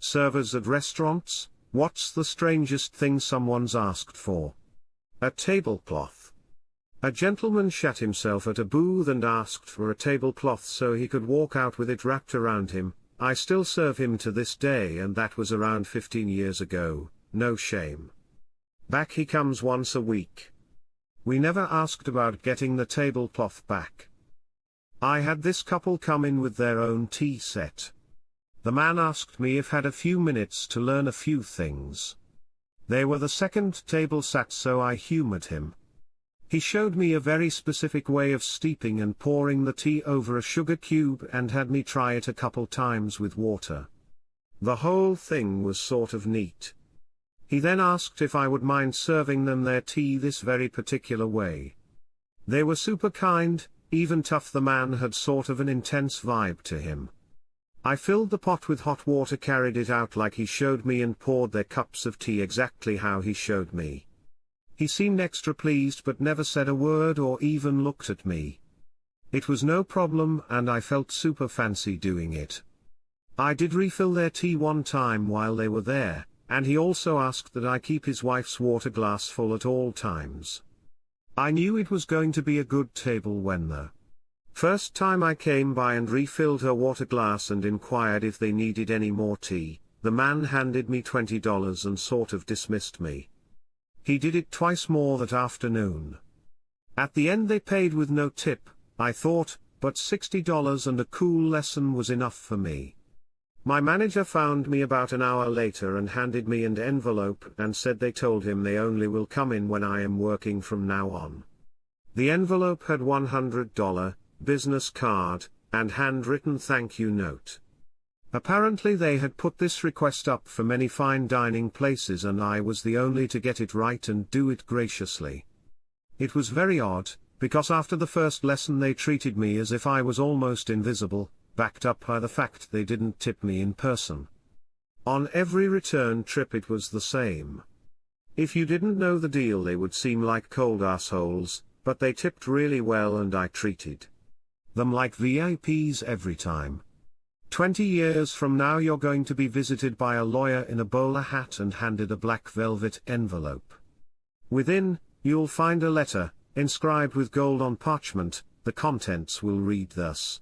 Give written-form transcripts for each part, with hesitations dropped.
Servers at restaurants, what's the strangest thing someone's asked for? A tablecloth. A gentleman shat himself at a booth and asked for a tablecloth so he could walk out with it wrapped around him. I still serve him to this day, and that was around 15 years ago, no shame. Back he comes once a week. We never asked about getting the tablecloth back. I had this couple come in with their own tea set. The man asked me if had a few minutes to learn a few things. They were the second table sat, so I humored him. He showed me a very specific way of steeping and pouring the tea over a sugar cube and had me try it a couple times with water. The whole thing was sort of neat. He then asked if I would mind serving them their tea this very particular way. They were super kind, even tough. The man had sort of an intense vibe to him. I filled the pot with hot water, carried it out like he showed me, and poured their cups of tea exactly how he showed me. He seemed extra pleased but never said a word or even looked at me. It was no problem and I felt super fancy doing it. I did refill their tea one time while they were there, and he also asked that I keep his wife's water glass full at all times. I knew it was going to be a good table when the first time I came by and refilled her water glass and inquired if they needed any more tea. The man handed me $20 and sort of dismissed me. He did it twice more that afternoon. At the end they paid with no tip, I thought, but $60 and a cool lesson was enough for me. My manager found me about an hour later and handed me an envelope and said they told him they only will come in when I am working from now on. The envelope had $100, business card, and handwritten thank you note. Apparently they had put this request up for many fine dining places and I was the only to get it right and do it graciously. It was very odd, because after the first lesson they treated me as if I was almost invisible, backed up by the fact they didn't tip me in person. On every return trip it was the same. If you didn't know the deal they would seem like cold assholes, but they tipped really well and I treated them like VIPs every time. 20 years from now you're going to be visited by a lawyer in a bowler hat and handed a black velvet envelope. Within, you'll find a letter, inscribed with gold on parchment. The contents will read thus.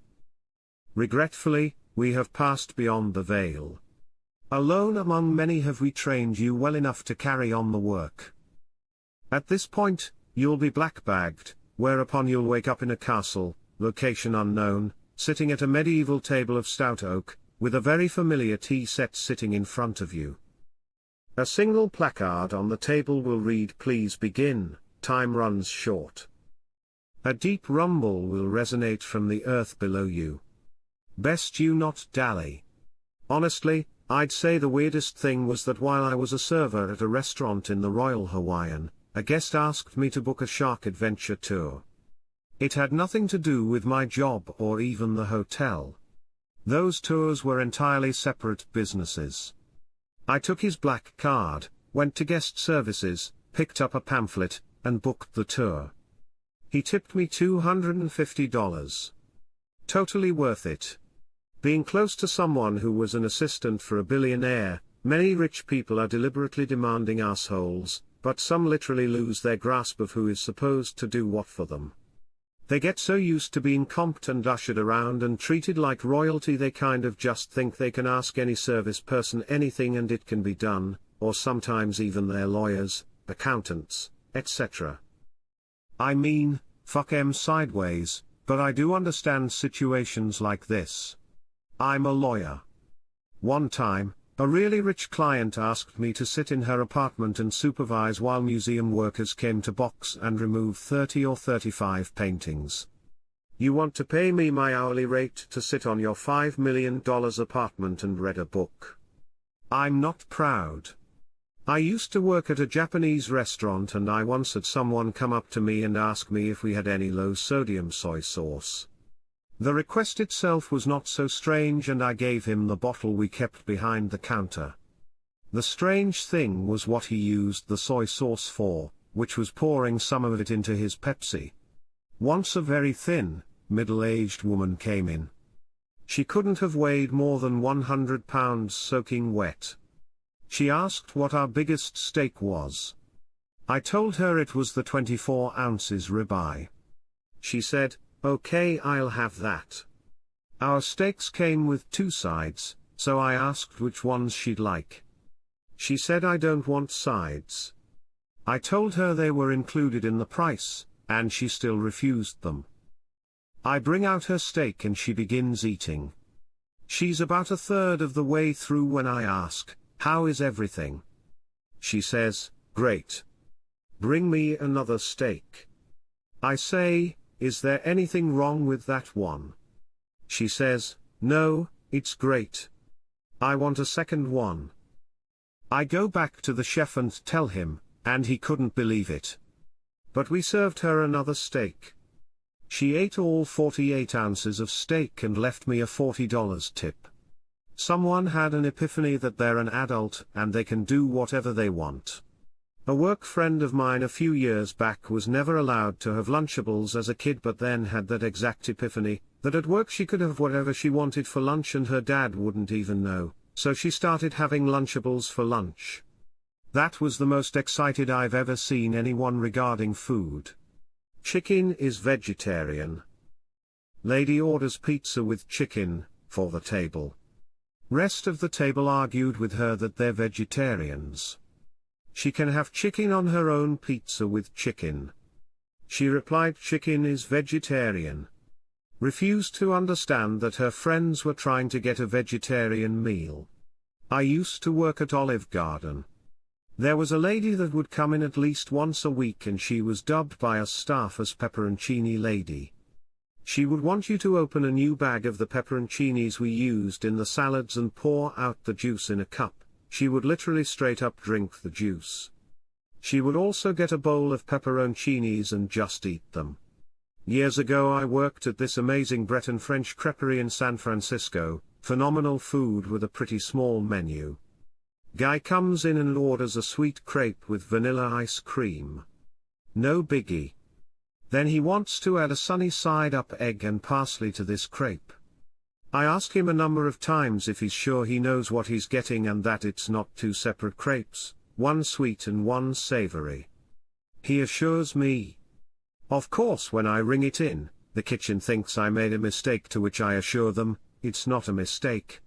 Regretfully, we have passed beyond the veil. Alone among many have we trained you well enough to carry on the work. At this point, you'll be black-bagged, whereupon you'll wake up in a castle, location unknown, sitting at a medieval table of stout oak, with a very familiar tea set sitting in front of you. A single placard on the table will read "Please begin, time runs short." A deep rumble will resonate from the earth below you. Best you not dally. Honestly, I'd say the weirdest thing was that while I was a server at a restaurant in the Royal Hawaiian, a guest asked me to book a shark adventure tour. It had nothing to do with my job or even the hotel. Those tours were entirely separate businesses. I took his black card, went to guest services, picked up a pamphlet, and booked the tour. He tipped me $250. Totally worth it. Being close to someone who was an assistant for a billionaire, many rich people are deliberately demanding assholes, but some literally lose their grasp of who is supposed to do what for them. They get so used to being comped and ushered around and treated like royalty they kind of just think they can ask any service person anything and it can be done, or sometimes even their lawyers, accountants, etc. I mean, fuck 'em sideways, but I do understand situations like this. I'm a lawyer. One time, a really rich client asked me to sit in her apartment and supervise while museum workers came to box and remove 30 or 35 paintings. You want to pay me my hourly rate to sit on your $5 million apartment and read a book? I'm not proud. I used to work at a Japanese restaurant and I once had someone come up to me and ask me if we had any low-sodium soy sauce. The request itself was not so strange and I gave him the bottle we kept behind the counter. The strange thing was what he used the soy sauce for, which was pouring some of it into his Pepsi. Once a very thin, middle-aged woman came in. She couldn't have weighed more than 100 pounds soaking wet. She asked what our biggest steak was. I told her it was the 24 ounces ribeye. She said, "Okay, I'll have that." Our steaks came with 2 sides, so I asked which ones she'd like. She said I don't want sides. I told her they were included in the price, and she still refused them. I bring out her steak and she begins eating. She's about a third of the way through when I ask, "How is everything?" She says, "Great. Bring me another steak." I say, "Is there anything wrong with that one?" She says, "No, it's great. I want a second one." I go back to the chef and tell him, and he couldn't believe it. But we served her another steak. She ate all 48 ounces of steak and left me a $40 tip. Someone had an epiphany that they're an adult and they can do whatever they want. A work friend of mine a few years back was never allowed to have Lunchables as a kid, but then had that exact epiphany, that at work she could have whatever she wanted for lunch and her dad wouldn't even know, so she started having Lunchables for lunch. That was the most excited I've ever seen anyone regarding food. Chicken is vegetarian. Lady orders pizza with chicken, for the table. Rest of the table argued with her that they're vegetarians. She can have chicken on her own pizza with chicken. She replied chicken is vegetarian. Refused to understand that her friends were trying to get a vegetarian meal. I used to work at Olive Garden. There was a lady that would come in at least once a week and she was dubbed by us staff as Pepperoncini Lady. She would want you to open a new bag of the pepperoncinis we used in the salads and pour out the juice in a cup. She would literally straight up drink the juice. She would also get a bowl of pepperoncinis and just eat them. Years ago I worked at this amazing Breton French creperie in San Francisco, phenomenal food with a pretty small menu. Guy comes in and orders a sweet crepe with vanilla ice cream. No biggie. Then he wants to add a sunny side up egg and parsley to this crepe. I ask him a number of times if he's sure he knows what he's getting and that it's not 2 separate crepes, one sweet and one savory. He assures me. Of course, when I ring it in, the kitchen thinks I made a mistake, to which I assure them, it's not a mistake.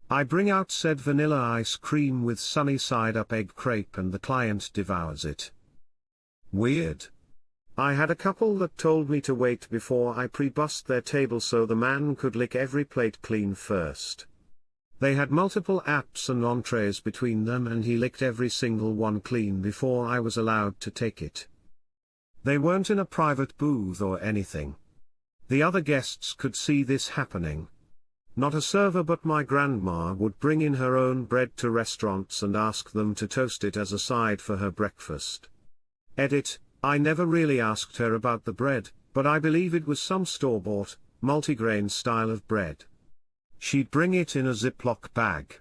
I bring out said vanilla ice cream with sunny side up egg crepe and the client devours it. Weird. I had a couple that told me to wait before I pre-bussed their table so the man could lick every plate clean first. They had multiple apps and entrees between them and he licked every single one clean before I was allowed to take it. They weren't in a private booth or anything. The other guests could see this happening. Not a server but my grandma would bring in her own bread to restaurants and ask them to toast it as a side for her breakfast. Edit, I never really asked her about the bread, but I believe it was some store-bought, multigrain style of bread. She'd bring it in a Ziploc bag.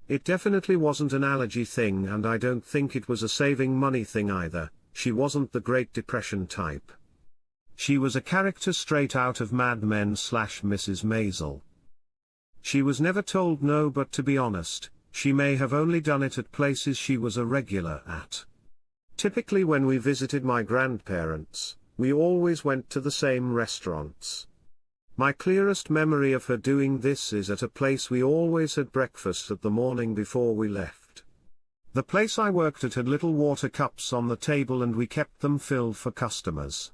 It definitely wasn't an allergy thing and I don't think it was a saving money thing either. She wasn't the Great Depression type. She was a character straight out of Mad Men / Mrs. Maisel. She was never told no, but to be honest, she may have only done it at places she was a regular at. Typically when we visited my grandparents, we always went to the same restaurants. My clearest memory of her doing this is at a place we always had breakfast at the morning before we left. The place I worked at had little water cups on the table and we kept them filled for customers.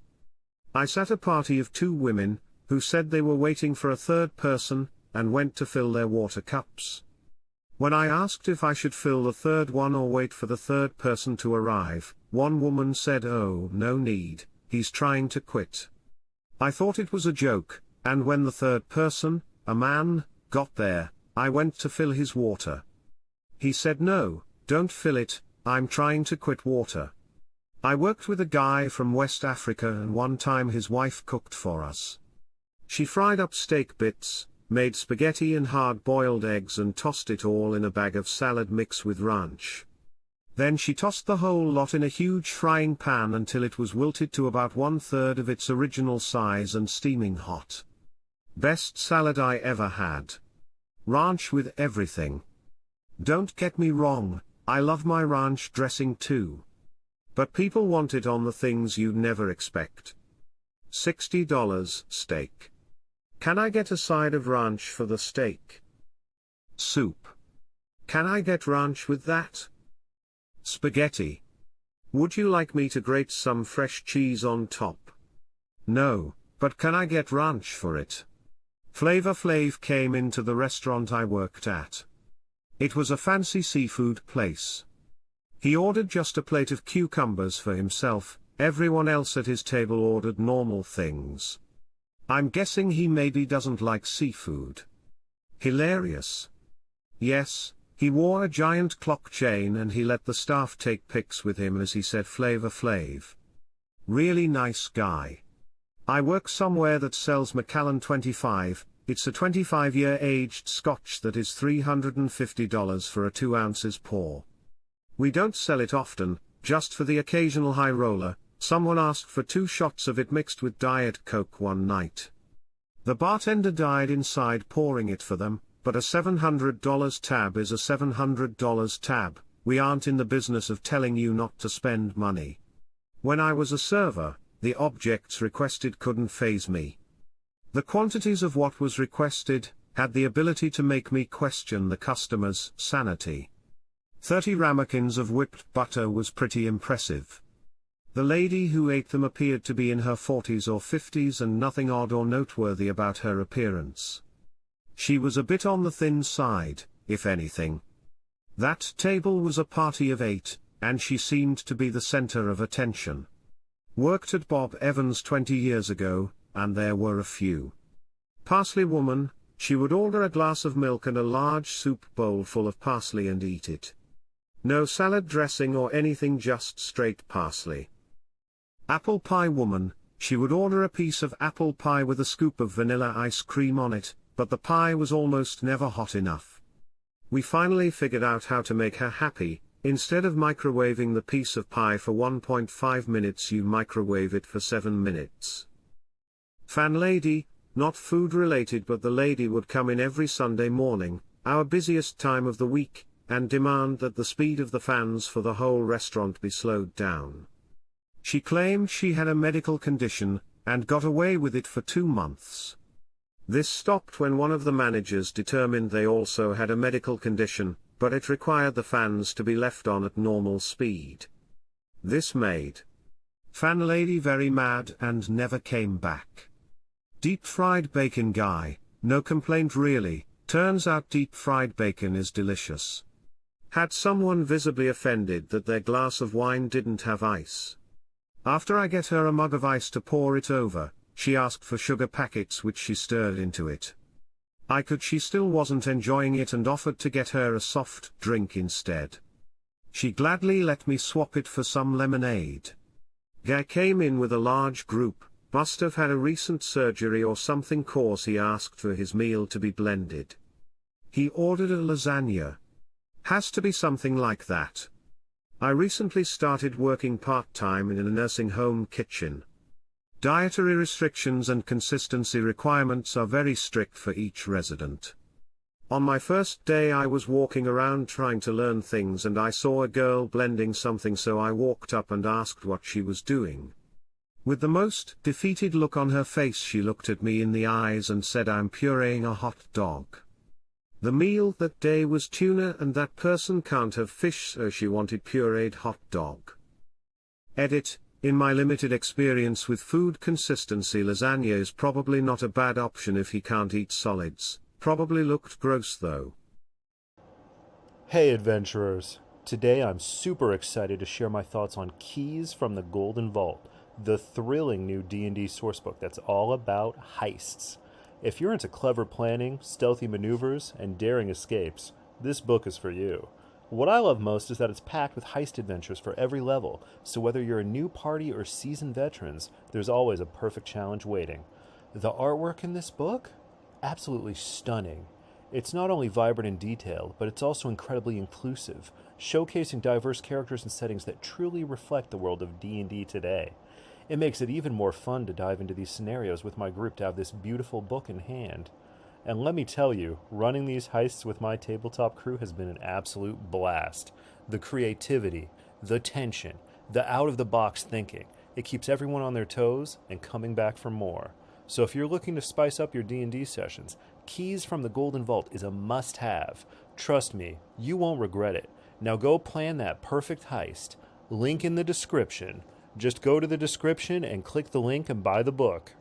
I sat a party of 2 women, who said they were waiting for a third person, and went to fill their water cups. When I asked if I should fill the third one or wait for the third person to arrive, one woman said, "Oh, no need, he's trying to quit." I thought it was a joke, and when the third person, a man, got there, I went to fill his water. He said, "No, don't fill it, I'm trying to quit water." I worked with a guy from West Africa and one time his wife cooked for us. She fried up steak bits, made spaghetti and hard-boiled eggs and tossed it all in a bag of salad mix with ranch. Then she tossed the whole lot in a huge frying pan until it was wilted to about 1/3 of its original size and steaming hot. Best salad I ever had. Ranch with everything. Don't get me wrong, I love my ranch dressing too. But people want it on the things you'd never expect. $60 steak. Can I get a side of ranch for the steak? Soup. Can I get ranch with that? Spaghetti. Would you like me to grate some fresh cheese on top? No, but can I get ranch for it? Flavor Flav came into the restaurant I worked at. It was a fancy seafood place. He ordered just a plate of cucumbers for himself, everyone else at his table ordered normal things. I'm guessing he maybe doesn't like seafood. Hilarious. Yes, he wore a giant clock chain and he let the staff take pics with him as he said Flavor Flav. Really nice guy. I work somewhere that sells Macallan 25, it's a 25-year aged scotch that is $350 for a 2 ounces pour. We don't sell it often, just for the occasional high roller. Someone asked for 2 shots of it mixed with Diet Coke one night. The bartender died inside pouring it for them, but a $700 tab is a $700 tab, we aren't in the business of telling you not to spend money. When I was a server, the objects requested couldn't faze me. The quantities of what was requested had the ability to make me question the customer's sanity. 30 ramekins of whipped butter was pretty impressive. The lady who ate them appeared to be in her 40s or 50s and nothing odd or noteworthy about her appearance. She was a bit on the thin side, if anything. That table was a party of 8, and she seemed to be the center of attention. Worked at Bob Evans 20 years ago, and there were a few. Parsley woman, she would order a glass of milk and a large soup bowl full of parsley and eat it. No salad dressing or anything, just straight parsley. Apple pie woman, she would order a piece of apple pie with a scoop of vanilla ice cream on it, but the pie was almost never hot enough. We finally figured out how to make her happy. Instead of microwaving the piece of pie for 1.5 minutes, you microwave it for 7 minutes. Fan lady, not food related, but the lady would come in every Sunday morning, our busiest time of the week, and demand that the speed of the fans for the whole restaurant be slowed down. She claimed she had a medical condition, and got away with it for 2 months. This stopped when one of the managers determined they also had a medical condition, but it required the fans to be left on at normal speed. This made fan lady very mad and never came back. Deep fried bacon guy, no complaint really, turns out deep fried bacon is delicious. Had someone visibly offended that their glass of wine didn't have ice. After I get her a mug of ice to pour it over, she asked for sugar packets which she stirred into it. She still wasn't enjoying it and offered to get her a soft drink instead. She gladly let me swap it for some lemonade. Guy came in with a large group, must have had a recent surgery or something, cause he asked for his meal to be blended. He ordered a lasagna. Has to be something like that. I recently started working part-time in a nursing home kitchen. Dietary restrictions and consistency requirements are very strict for each resident. On my first day I was walking around trying to learn things and I saw a girl blending something, so I walked up and asked what she was doing. With the most defeated look on her face, she looked at me in the eyes and said, "I'm pureeing a hot dog." The meal that day was tuna and that person can't have fish, so she wanted pureed hot dog. Edit. In my limited experience with food consistency, lasagna is probably not a bad option if he can't eat solids. Probably looked gross though. Hey adventurers! Today I'm super excited to share my thoughts on Keys from the Golden Vault, the thrilling new D&D sourcebook that's all about heists. If you're into clever planning, stealthy maneuvers, and daring escapes, this book is for you. What I love most is that it's packed with heist adventures for every level, so whether you're a new party or seasoned veterans, there's always a perfect challenge waiting. The artwork in this book? Absolutely stunning. It's not only vibrant and detailed, but it's also incredibly inclusive, showcasing diverse characters and settings that truly reflect the world of D&D today. It makes it even more fun to dive into these scenarios with my group to have this beautiful book in hand. And let me tell you, running these heists with my tabletop crew has been an absolute blast. The creativity, the tension, the out-of-the-box thinking. It keeps everyone on their toes and coming back for more. So if you're looking to spice up your D&D sessions, Keys from the Golden Vault is a must-have. Trust me, you won't regret it. Now go plan that perfect heist. Link in the description. Just go to the description and click the link and buy the book.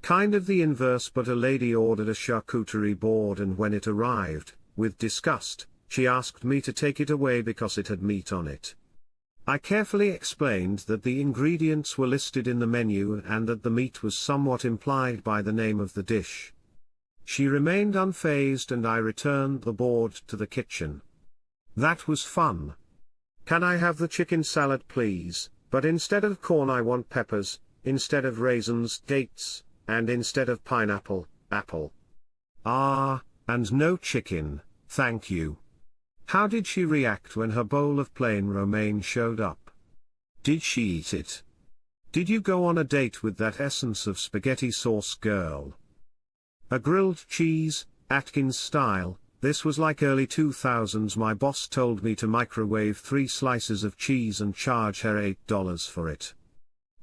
Kind of the inverse, but a lady ordered a charcuterie board, and when it arrived, with disgust, she asked me to take it away because it had meat on it. I carefully explained that the ingredients were listed in the menu and that the meat was somewhat implied by the name of the dish. She remained unfazed and I returned the board to the kitchen. That was fun. Can I have the chicken salad please, but instead of corn I want peppers, instead of raisins, dates, and instead of pineapple, apple. Ah, and no chicken, thank you. How did she react when her bowl of plain romaine showed up? Did she eat it? Did you go on a date with that essence of spaghetti sauce girl? A grilled cheese, Atkins style. This was like early 2000s. My boss told me to microwave 3 slices of cheese and charge her $8 for it.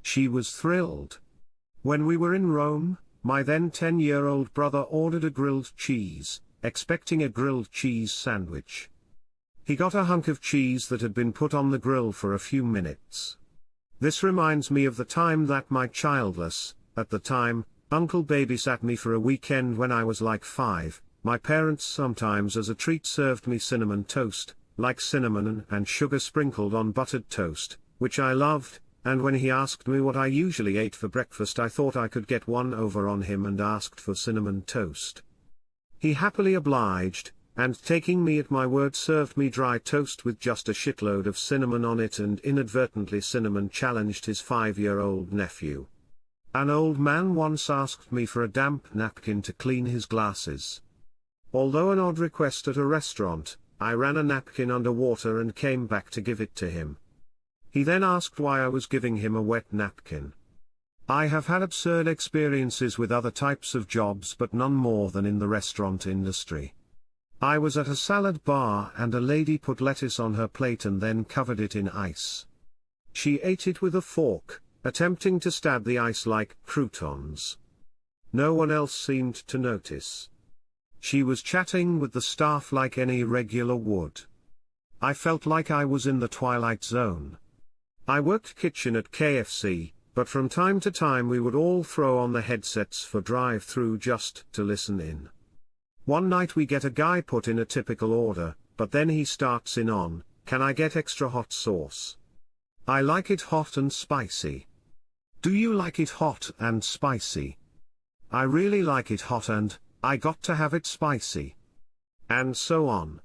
She was thrilled. When we were in Rome, my then 10-year-old brother ordered a grilled cheese, expecting a grilled cheese sandwich. He got a hunk of cheese that had been put on the grill for a few minutes. This reminds me of the time that my childless, at the time, uncle babysat me for a weekend when I was like 5. My parents sometimes as a treat served me cinnamon toast, like cinnamon and sugar sprinkled on buttered toast, which I loved, and when he asked me what I usually ate for breakfast I thought I could get one over on him and asked for cinnamon toast. He happily obliged, and taking me at my word served me dry toast with just a shitload of cinnamon on it, and inadvertently cinnamon challenged his 5-year-old nephew. An old man once asked me for a damp napkin to clean his glasses. Although an odd request at a restaurant, I ran a napkin under water and came back to give it to him. He then asked why I was giving him a wet napkin. I have had absurd experiences with other types of jobs, but none more than in the restaurant industry. I was at a salad bar and a lady put lettuce on her plate and then covered it in ice. She ate it with a fork, attempting to stab the ice like croutons. No one else seemed to notice. She was chatting with the staff like any regular would. I felt like I was in the Twilight Zone. I worked kitchen at KFC, but from time to time we would all throw on the headsets for drive-through just to listen in. One night we get a guy put in a typical order, but then he starts in on, "Can I get extra hot sauce? I like it hot and spicy." "Do you like it hot and spicy?" "I really like it hot and, I got to have it spicy." And so on.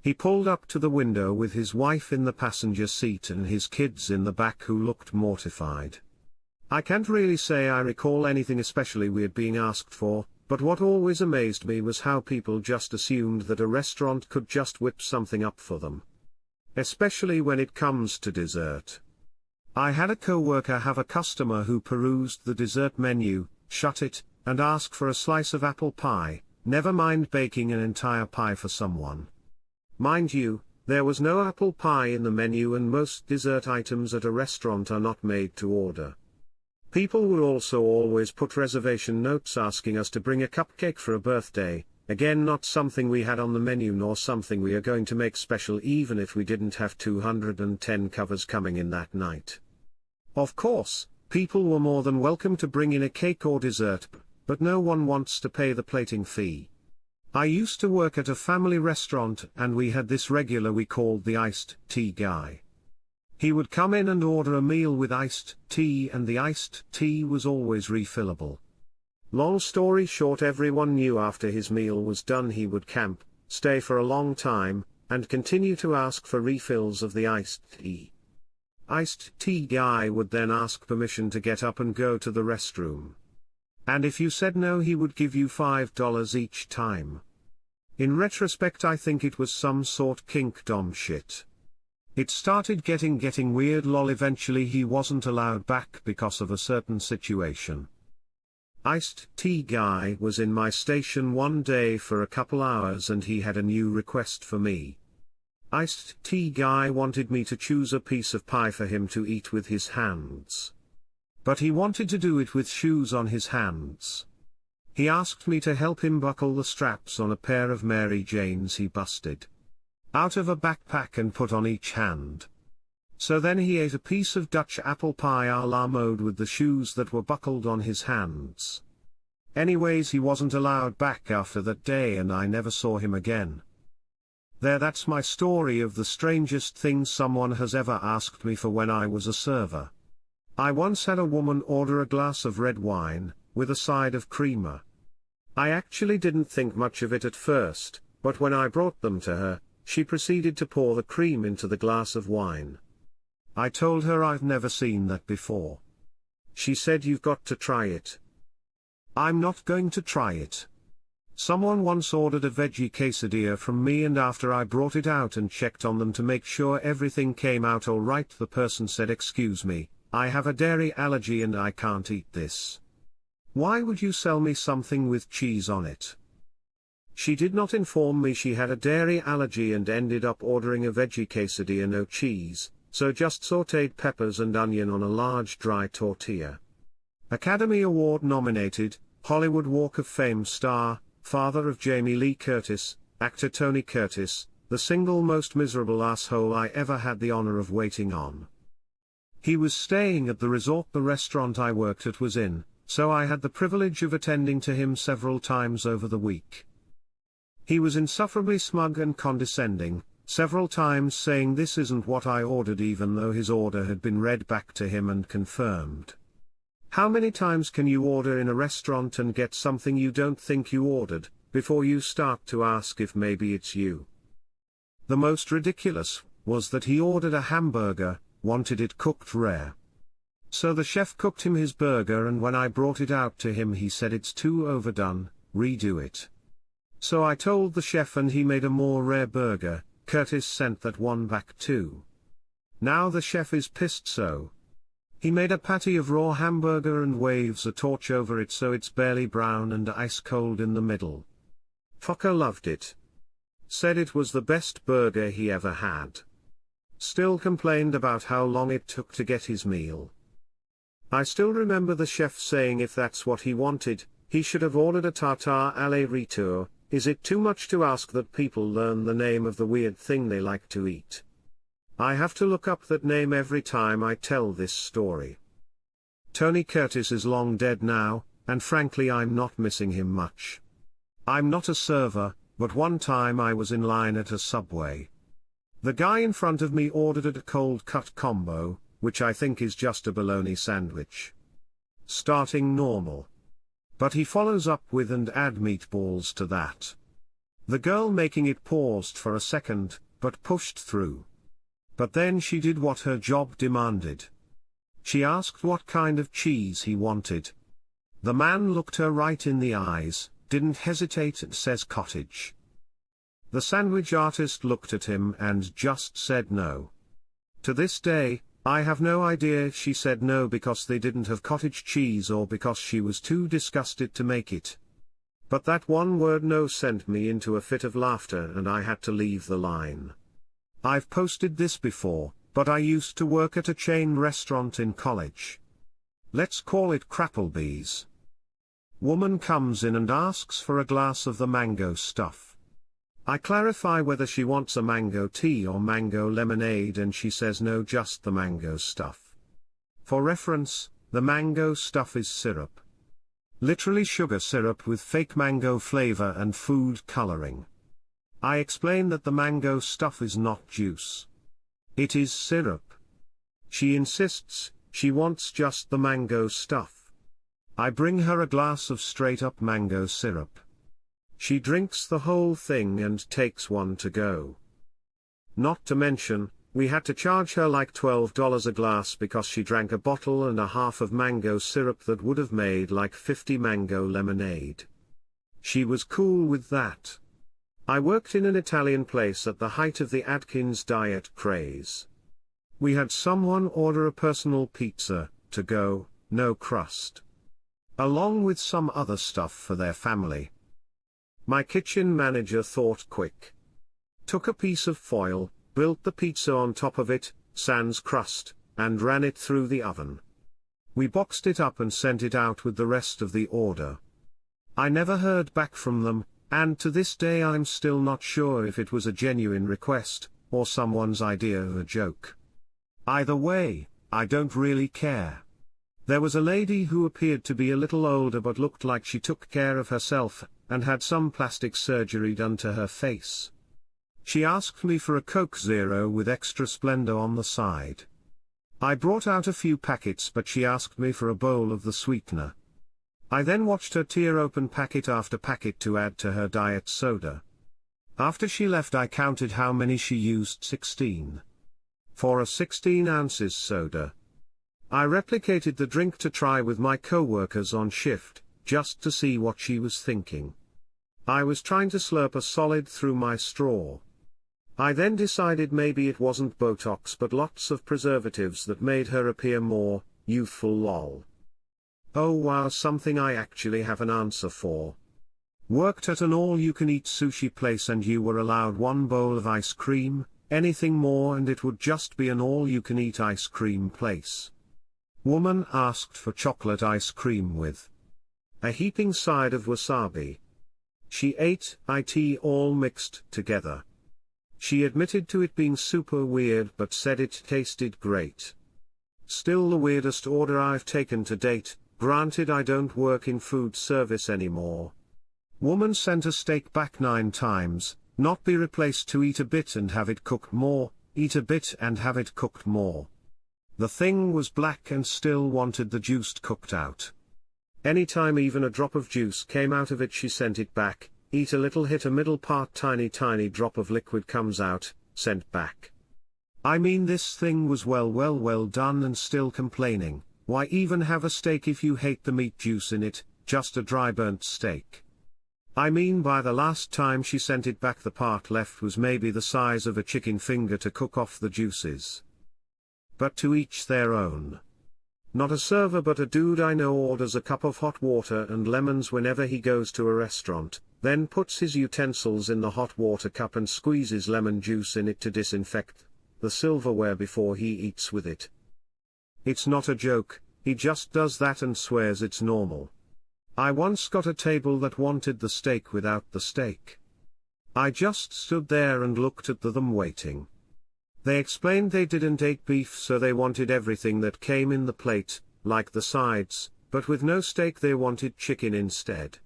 He pulled up to the window with his wife in the passenger seat and his kids in the back who looked mortified. I can't really say I recall anything especially weird being asked for, but what always amazed me was how people just assumed that a restaurant could just whip something up for them. Especially when it comes to dessert. I had a coworker have a customer who perused the dessert menu, shut it, and asked for a slice of apple pie, never mind baking an entire pie for someone. Mind you, there was no apple pie in the menu, and most dessert items at a restaurant are not made to order. People would also always put reservation notes asking us to bring a cupcake for a birthday, again not something we had on the menu nor something we are going to make special even if we didn't have 210 covers coming in that night. Of course, people were more than welcome to bring in a cake or dessert, but no one wants to pay the plating fee. I used to work at a family restaurant and we had this regular we called the iced tea guy. He would come in and order a meal with iced tea, and the iced tea was always refillable. Long story short, everyone knew after his meal was done he would camp, stay for a long time, and continue to ask for refills of the iced tea. Iced tea guy would then ask permission to get up and go to the restroom. And if you said no, he would give you $5 each time. In retrospect, I think it was some sort kink dom shit. It started getting weird lol. Eventually he wasn't allowed back because of a certain situation. Iced tea guy was in my station one day for a couple hours and he had a new request for me. Iced tea guy wanted me to choose a piece of pie for him to eat with his hands. But he wanted to do it with shoes on his hands. He asked me to help him buckle the straps on a pair of Mary Janes he busted out of a backpack and put on each hand. So then he ate a piece of Dutch apple pie a la mode with the shoes that were buckled on his hands. Anyways, he wasn't allowed back after that day and I never saw him again. That's my story of the strangest thing someone has ever asked me for when I was a server. I once had a woman order a glass of red wine, with a side of creamer. I actually didn't think much of it at first, but when I brought them to her, she proceeded to pour the cream into the glass of wine. I told her I've never seen that before. She said, "You've got to try it." I'm not going to try it. Someone once ordered a veggie quesadilla from me and after I brought it out and checked on them to make sure everything came out all right, the person said, "Excuse me, I have a dairy allergy and I can't eat this. Why would you sell me something with cheese on it?" She did not inform me she had a dairy allergy and ended up ordering a veggie quesadilla no cheese, so just sautéed peppers and onion on a large dry tortilla. Academy Award nominated, Hollywood Walk of Fame star, father of Jamie Lee Curtis, actor Tony Curtis, the single most miserable asshole I ever had the honor of waiting on. He was staying at the resort the restaurant I worked at was in, so I had the privilege of attending to him several times over the week. He was insufferably smug and condescending, several times saying this isn't what I ordered even though his order had been read back to him and confirmed. How many times can you order in a restaurant and get something you don't think you ordered, before you start to ask if maybe it's you? The most ridiculous was that he ordered a hamburger, wanted it cooked rare. So the chef cooked him his burger and when I brought it out to him he said it's too overdone, redo it. So I told the chef and he made a more rare burger. Curtis sent that one back too. Now the chef is pissed, so he made a patty of raw hamburger and waves a torch over it so it's barely brown and ice cold in the middle. Fucker loved it. Said it was the best burger he ever had. Still complained about how long it took to get his meal. I still remember the chef saying if that's what he wanted, he should have ordered a tartare à retour. Is it too much to ask that people learn the name of the weird thing they like to eat? I have to look up that name every time I tell this story. Tony Curtis is long dead now, and frankly I'm not missing him much. I'm not a server, but one time I was in line at a Subway. The guy in front of me ordered a cold cut combo, which I think is just a bologna sandwich. Starting normal. But he follows up with "and add meatballs to that." The girl making it paused for a second, but pushed through. But then she did what her job demanded. She asked what kind of cheese he wanted. The man looked her right in the eyes, didn't hesitate and says cottage. The sandwich artist looked at him and just said no. To this day, I have no idea if she said no because they didn't have cottage cheese or because she was too disgusted to make it. But that one word no sent me into a fit of laughter and I had to leave the line. I've posted this before, but I used to work at a chain restaurant in college. Let's call it Crapplebee's. Woman comes in and asks for a glass of the mango stuff. I clarify whether she wants a mango tea or mango lemonade and she says no, just the mango stuff. For reference, the mango stuff is syrup. Literally sugar syrup with fake mango flavor and food coloring. I explain that the mango stuff is not juice. It is syrup. She insists, she wants just the mango stuff. I bring her a glass of straight up mango syrup. She drinks the whole thing and takes one to go. Not to mention, we had to charge her like $12 a glass because she drank a bottle and a half of mango syrup that would have made like 50 mango lemonade. She was cool with that. I worked in an Italian place at the height of the Atkins diet craze. We had someone order a personal pizza, to go, no crust, along with some other stuff for their family. My kitchen manager thought quick. Took a piece of foil, built the pizza on top of it, sans crust, and ran it through the oven. We boxed it up and sent it out with the rest of the order. I never heard back from them, and to this day I'm still not sure if it was a genuine request, or someone's idea of a joke. Either way, I don't really care. There was a lady who appeared to be a little older but looked like she took care of herself, and had some plastic surgery done to her face. She asked me for a Coke Zero with extra Splendor on the side. I brought out a few packets but she asked me for a bowl of the sweetener. I then watched her tear open packet after packet to add to her diet soda. After she left I counted how many she used: 16. For a 16 ounces soda. I replicated the drink to try with my co-workers on shift, just to see what she was thinking. I was trying to slurp a solid through my straw. I then decided maybe it wasn't Botox but lots of preservatives that made her appear more youthful. Lol. Oh wow, something I actually have an answer for. Worked at an all-you-can-eat sushi place and you were allowed one bowl of ice cream, anything more and it would just be an all-you-can-eat ice cream place. Woman asked for chocolate ice cream with a heaping side of wasabi. She ate it all mixed together. She admitted to it being super weird but said it tasted great. Still the weirdest order I've taken to date, granted I don't work in food service anymore. Woman sent a steak back 9 times, not be replaced to eat a bit and have it cooked more, eat a bit and have it cooked more. The thing was black and still wanted the juice cooked out. Anytime even a drop of juice came out of it she sent it back, eat a little, hit a middle part, tiny drop of liquid comes out, sent back. I mean this thing was well done and still complaining. Why even have a steak if you hate the meat juice in it, just a dry burnt steak? I mean by the last time she sent it back the part left was maybe the size of a chicken finger to cook off the juices. But to each their own. Not a server but a dude I know orders a cup of hot water and lemons whenever he goes to a restaurant, then puts his utensils in the hot water cup and squeezes lemon juice in it to disinfect the silverware before he eats with it. It's not a joke, he just does that and swears it's normal. I once got a table that wanted the steak without the steak. I just stood there and looked at them waiting. They explained they didn't eat beef so they wanted everything that came in the plate, like the sides, but with no steak they wanted chicken instead.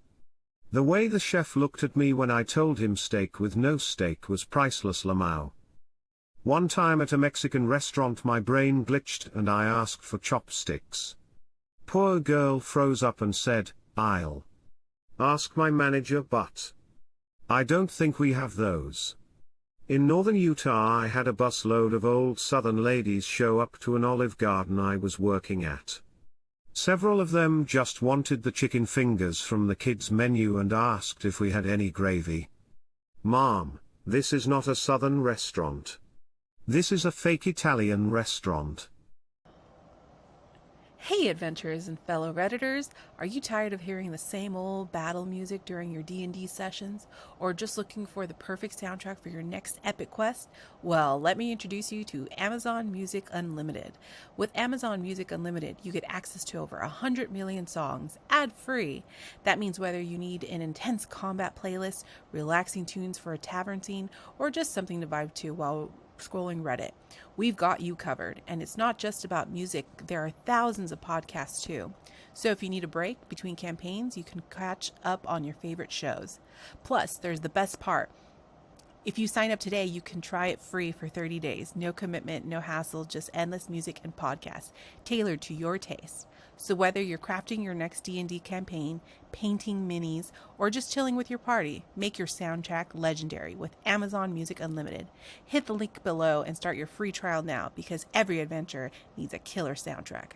The way the chef looked at me when I told him steak with no steak was priceless. Lamau. One time at a Mexican restaurant my brain glitched and I asked for chopsticks. Poor girl froze up and said, "I'll ask my manager but I don't think we have those." In northern Utah I had a busload of old southern ladies show up to an olive garden I was working at. Several of them just wanted the chicken fingers from the kids' menu and asked if we had any gravy. Mom, this is not a southern restaurant. This is a fake Italian restaurant. Hey adventurers and fellow Redditors, are you tired of hearing the same old battle music during your D&D sessions, or just looking for the perfect soundtrack for your next epic quest? Well, let me introduce you to Amazon Music Unlimited. With Amazon Music Unlimited, you get access to over 100 million songs, ad-free. That means whether you need an intense combat playlist, relaxing tunes for a tavern scene, or just something to vibe to while scrolling Reddit, we've got you covered. And it's not just about music, there are thousands of podcasts too. So if you need a break between campaigns, you can catch up on your favorite shows. Plus, there's the best part. If you sign up today, you can try it free for 30 days. No commitment, no hassle, just endless music and podcasts tailored to your taste. So whether you're crafting your next D&D campaign, painting minis, or just chilling with your party, make your soundtrack legendary with Amazon Music Unlimited. Hit the link below and start your free trial now because every adventure needs a killer soundtrack.